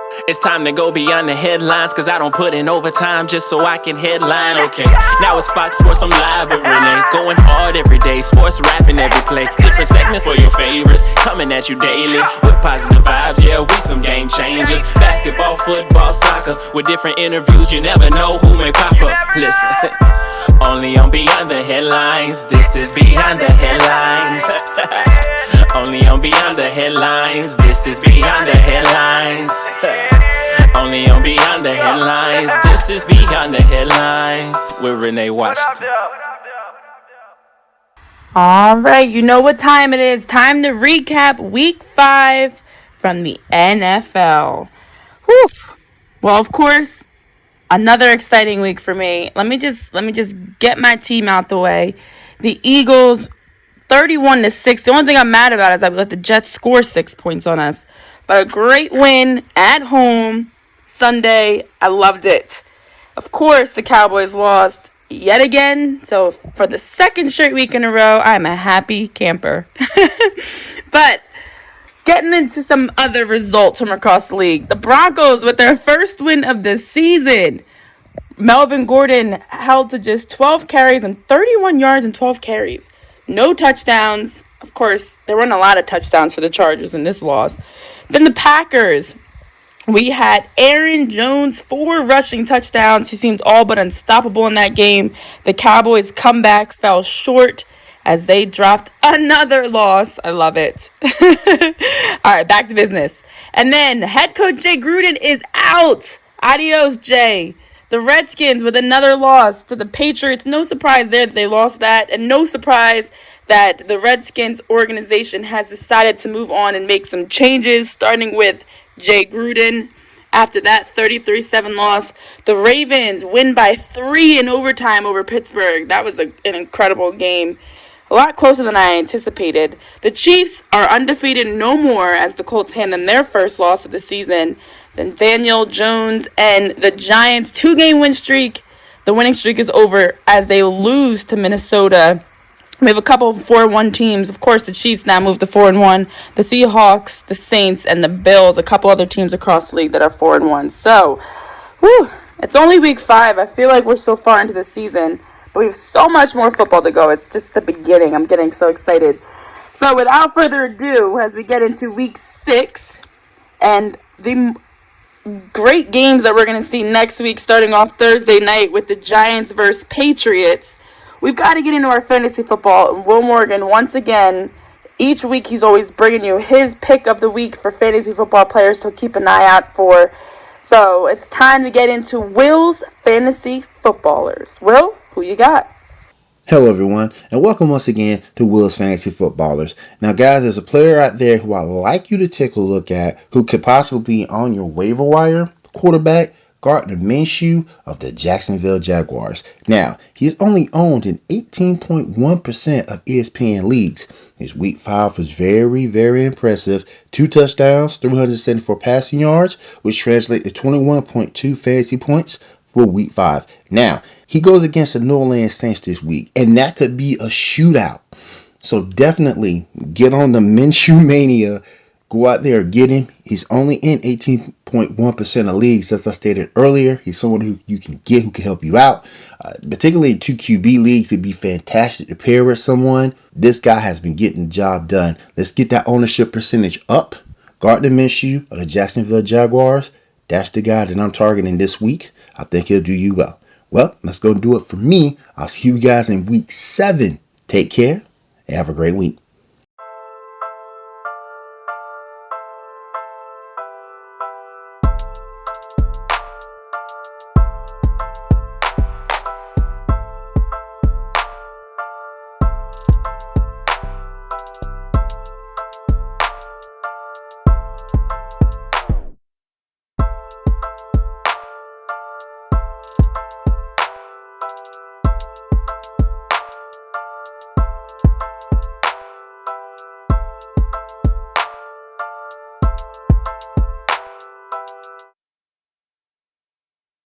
It's time to go beyond the headlines, cause I don't put in overtime just so I can headline, okay. Now it's Fox Sports, I'm live with Renee. Going hard every day, sports rapping every play. Different segments for your favorites, coming at you daily with positive vibes, yeah, we some game changers. Basketball, football, soccer, with different interviews, you never know who may pop up. Listen, only on Beyond the Headlines, this is Beyond the Headlines. Only on Beyond the Headlines, this is Beyond the Headlines. Only on Beyond the Headlines, this is Beyond the Headlines with Renee Washington. All right, you know what time it is. Time to recap Week 5 from the NFL. Whew. Well, of course, another exciting week for me. Let me just get my team out the way. The Eagles 31-6. The only thing I'm mad about is I let the Jets score 6 points on us. But a great win at home Sunday. I loved it. Of course, the Cowboys lost yet again. So for the second straight week in a row, I'm a happy camper. But getting into some other results from across the league. The Broncos with their first win of the season. Melvin Gordon held to just 12 carries and 31 yards and 12 carries. No touchdowns. Of course, there weren't a lot of touchdowns for the Chargers in this loss. Then the Packers. We had Aaron Jones, 4 rushing touchdowns. He seemed all but unstoppable in that game. The Cowboys' comeback fell short as they dropped another loss. I love it. All right, back to business. And then head coach Jay Gruden is out. Adios, Jay. The Redskins with another loss to the Patriots. No surprise there that they lost that. And no surprise that the Redskins organization has decided to move on and make some changes, starting with Jay Gruden. After that 33-7 loss, the Ravens win by 3 in overtime over Pittsburgh. That was an incredible game. A lot closer than I anticipated. The Chiefs are undefeated no more as the Colts hand them their first loss of the season. Then Daniel Jones and the Giants' 2-game win streak. The winning streak is over as they lose to Minnesota. We have a couple of 4-1 teams. Of course, the Chiefs now move to 4-1. The Seahawks, the Saints, and the Bills. A couple other teams across the league that are 4-1. So, it's only week 5. I feel like we're so far into the season. But we have so much more football to go. It's just the beginning. I'm getting so excited. So, without further ado, as we get into week 6, and the great games that we're going to see next week, starting off Thursday night with the Giants versus Patriots. We've got to get into our fantasy football. Will Morgan, once again, each week he's always bringing you his pick of the week for fantasy football players to keep an eye out for. So it's time to get into Will's fantasy footballers. Will, who you got? Hello everyone, and welcome once again to Will's Fantasy Footballers. Now guys, there's a player out there who I'd like you to take a look at who could possibly be on your waiver wire. Quarterback Gardner Minshew of the Jacksonville Jaguars. Now, he's only owned in 18.1% of ESPN leagues. His week 5 was very, very impressive. 2 touchdowns, 374 passing yards, which translate to 21.2 fantasy points for week 5. Now, he goes against the New Orleans Saints this week, and that could be a shootout. So definitely get on the Minshew mania. Go out there, get him. He's only in 18.1% of leagues. As I stated earlier, he's someone who you can get who can help you out. Particularly in 2 QB leagues, it'd be fantastic to pair with someone. This guy has been getting the job done. Let's get that ownership percentage up. Gardner Minshew of the Jacksonville Jaguars. That's the guy that I'm targeting this week. I think he'll do you well. Well, let's go do it for me. I'll see you guys in week 7. Take care and have a great week.